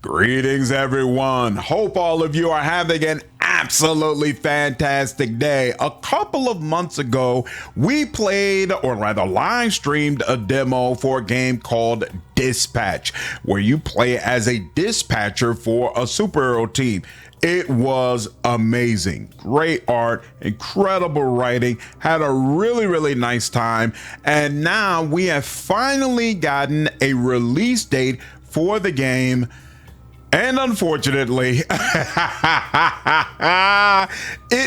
Greetings, everyone. Hope all of you are having an absolutely fantastic day. A couple of months ago, we played, or rather live streamed, a demo for a game called Dispatch, where you play as a dispatcher for a superhero team. It was amazing. Great art, incredible writing, had a really nice time. And now we have finally gotten a release date for the game. And unfortunately, it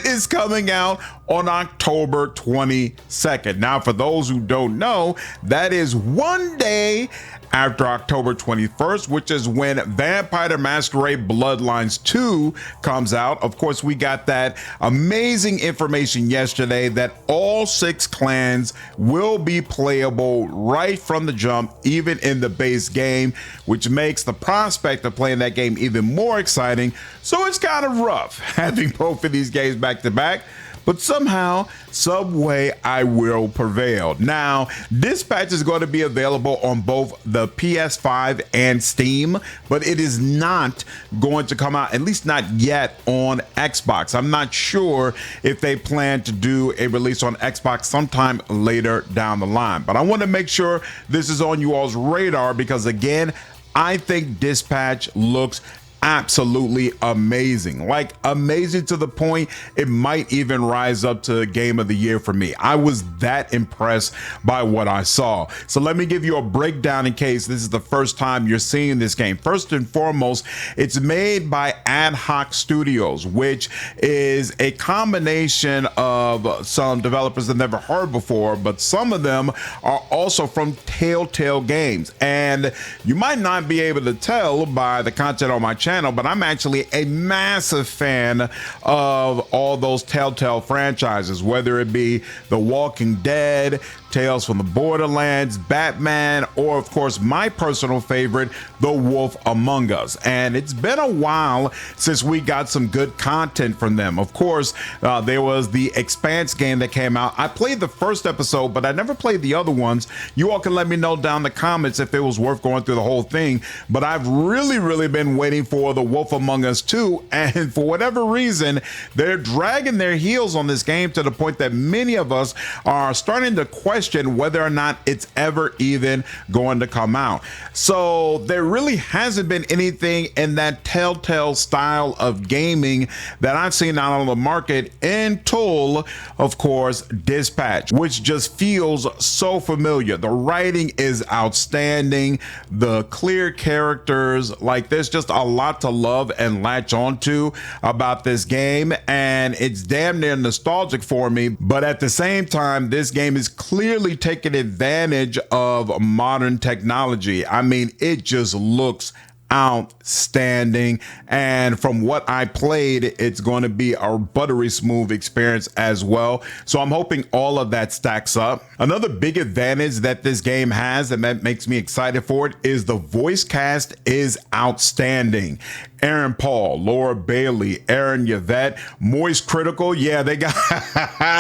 is coming out on October 22nd. Now, for those who don't know, that is one day after October 21st, which is when Vampire Masquerade Bloodlines 2 comes out. Of course, we got that amazing information yesterday that all 6 clans will be playable right from the jump, even in the base game, which makes the prospect of playing that game even more exciting. So it's kind of rough having both of these games back to back, but somehow, some way, I will prevail. Now, Dispatch is going to be available on both the PS5 and Steam, but it is not going to come out, at least not yet, on Xbox. I'm not sure if they plan to do a release on Xbox sometime later down the line, but I want to make sure this is on you all's radar because, again, I think Dispatch looks absolutely amazing, like amazing to the point it might even rise up to game of the year for me. I was that impressed by what I saw. So let me give you a breakdown in case this is the first time you're seeing this game. First and foremost, it's made by Ad Hoc Studios, which is a combination of some developers I've never heard before, but some of them are also from Telltale Games. And you might not be able to tell by the content on my channel, but I'm actually a massive fan of all those Telltale franchises, whether it be The Walking Dead, Tales from the Borderlands, Batman, or of course my personal favorite, The Wolf Among Us. And it's been a while since we got some good content from them. Of course, there was the Expanse game that came out. I played the first episode, but I never played the other ones. You all can let me know down in the comments if it was worth going through the whole thing. But I've really been waiting for The Wolf Among Us 2, and for whatever reason, they're dragging their heels on this game to the point that many of us are starting to question whether or not it's ever even going to come out. So there really hasn't been anything in that Telltale style of gaming that I've seen out on the market until, of course, Dispatch, which just feels so familiar. The writing is outstanding, the clear characters, like there's just a lot to love and latch onto about this game, and it's damn near nostalgic for me. But at the same time, this game is clearly taking advantage of modern technology. I mean, it just looks outstanding, and from what I played, it's going to be a buttery smooth experience as well. So I'm hoping all of that stacks up. Another big advantage that this game has, and that makes me excited for it, is the voice cast is outstanding. Aaron Paul, Laura Bailey, Aaron Yvette, Moist Critical. Yeah, they got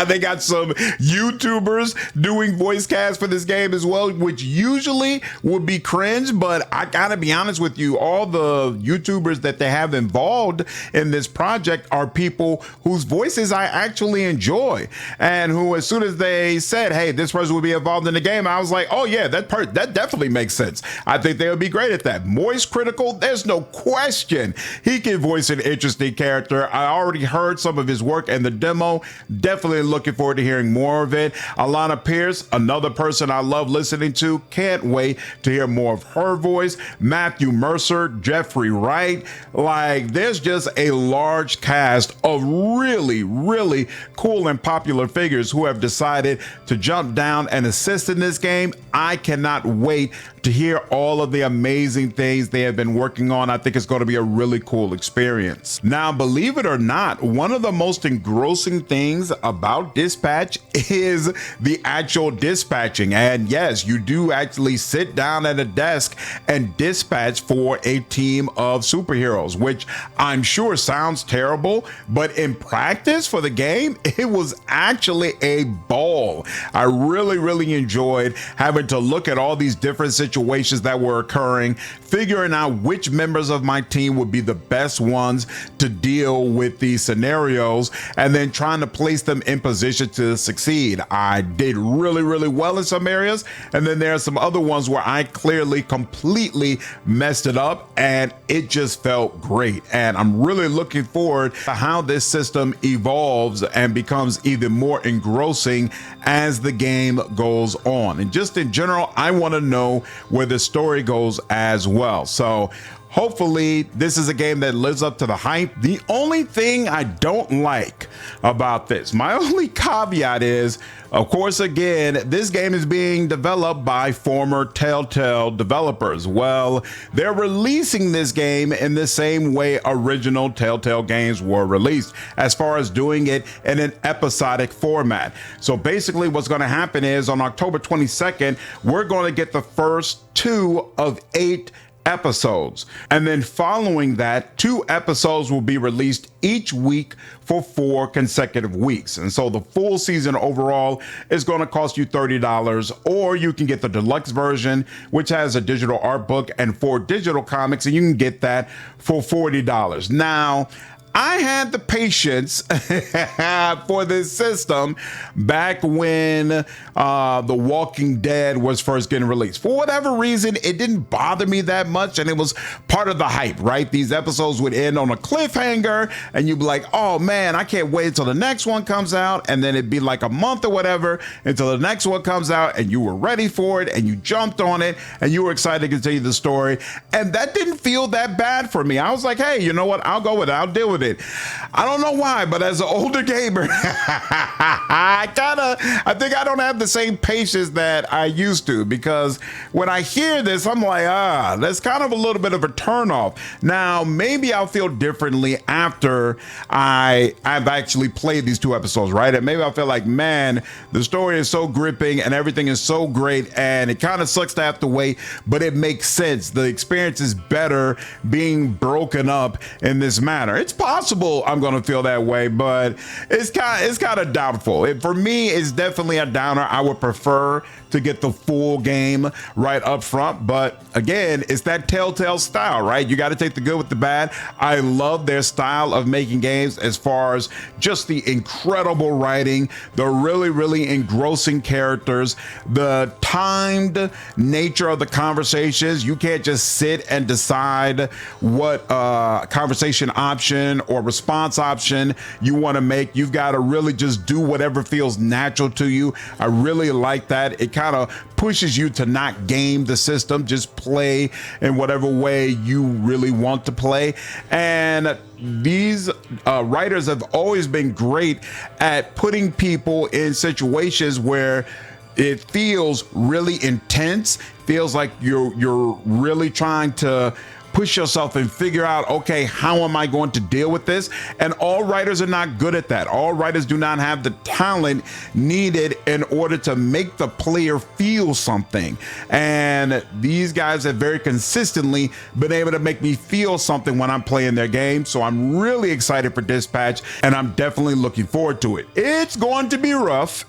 they got some YouTubers doing voice cast for this game as well, which usually would be cringe, but I gotta be honest with you, all the YouTubers that they have involved in this project are people whose voices I actually enjoy, and who, as soon as they said, hey, this person will be involved in the game, I was like, oh yeah, that definitely makes sense. I think they would be great at that. Moist Critical, there's no question he can voice an interesting character. I already heard some of his work in the demo. Definitely looking forward to hearing more of it. Alana Pierce, another person I love listening to. Can't wait to hear more of her voice. Matthew Mercer, Jeffrey Wright. Like, there's just a large cast of really cool and popular figures who have decided to jump down and assist in this game. I cannot wait to hear all of the amazing things they have been working on. I think it's going to be a really cool experience. Now, believe it or not, one of the most engrossing things about Dispatch is the actual dispatching. And yes, you do actually sit down at a desk and dispatch for a team of superheroes, which I'm sure sounds terrible, but in practice for the game, it was actually a ball. I really enjoyed having to look at all these different situations situations that were occurring, figuring out which members of my team would be the best ones to deal with these scenarios, and then trying to place them in position to succeed. I did really, really well in some areas, and then there are some other ones where I clearly completely messed it up, and it just felt great. And I'm really looking forward to how this system evolves and becomes even more engrossing as the game goes on. And just in general, I want to know where the story goes as well. So hopefully this is a game that lives up to the hype. The only thing I don't like about this, my only caveat is, of course, again, this game is being developed by former Telltale developers. Well, they're releasing this game in the same way original Telltale games were released, as far as doing it in an episodic format. So basically what's going to happen is on October 22nd, we're going to get the first 2 of 8 episodes, and then following that, 2 episodes will be released each week for 4 consecutive weeks. And so the full season overall is going to cost you $30, or you can get the deluxe version, which has a digital art book and 4 digital comics, and you can get that for $40. Now, I had the patience for this system back when The Walking Dead was first getting released. For whatever reason, it didn't bother me that much, and it was part of the hype, right? These episodes would end on a cliffhanger, and you'd be like, oh man, I can't wait until the next one comes out, and then it'd be like a month or whatever until the next one comes out, and you were ready for it, and you jumped on it, and you were excited to continue the story, and that didn't feel that bad for me. I was like, hey, you know what? I'll go with it. I'll deal with it. I don't know why, but as an older gamer, I think I don't have the same patience that I used to, because when I hear this, I'm like, that's kind of a little bit of a turnoff. Now, maybe I'll feel differently after I've actually played these 2 episodes, right? And maybe I'll feel like, man, the story is so gripping and everything is so great, and it kind of sucks to have to wait, but it makes sense. The experience is better being broken up in this manner. It's possible I'm going to feel that way, but it's kind of doubtful. For me, it's definitely a downer. I would prefer to get the full game right up front, but again, it's that Telltale style, right? You got to take the good with the bad. I love their style of making games, as far as just the incredible writing, the really, really engrossing characters, the timed nature of the conversations. You can't just sit and decide what conversation option or response option you want to make. You've got to really just do whatever feels natural to you. I really like that. It kind of pushes you to not game the system, just play in whatever way you really want to play. And these writers have always been great at putting people in situations where it feels really intense, feels like you're really trying to push yourself and figure out, okay, how am I going to deal with this? And all writers are not good at that. All writers do not have the talent needed in order to make the player feel something. And these guys have very consistently been able to make me feel something when I'm playing their game. So I'm really excited for Dispatch, and I'm definitely looking forward to it. It's going to be rough.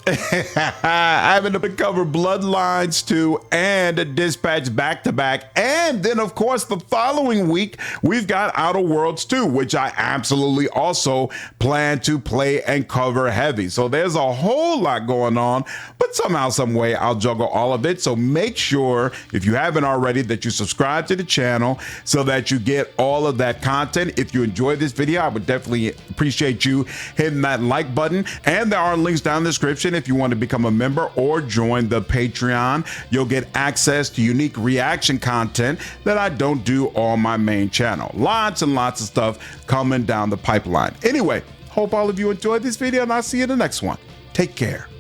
Having to cover Bloodlines 2 and Dispatch back to back. And then, of course, the following week, we've got Outer Worlds 2, which I absolutely also plan to play and cover heavy. So there's a whole lot going on, but somehow, some way, I'll juggle all of it. So make sure, if you haven't already, that you subscribe to the channel so that you get all of that content. If you enjoyed this video, I would definitely appreciate you hitting that like button. And there are links down in the description if you want to become a member or join the Patreon. You'll get access to unique reaction content that I don't do on my main channel. Lots and lots of stuff coming down the pipeline. Anyway, hope all of you enjoyed this video, and I'll see you in the next one. Take care.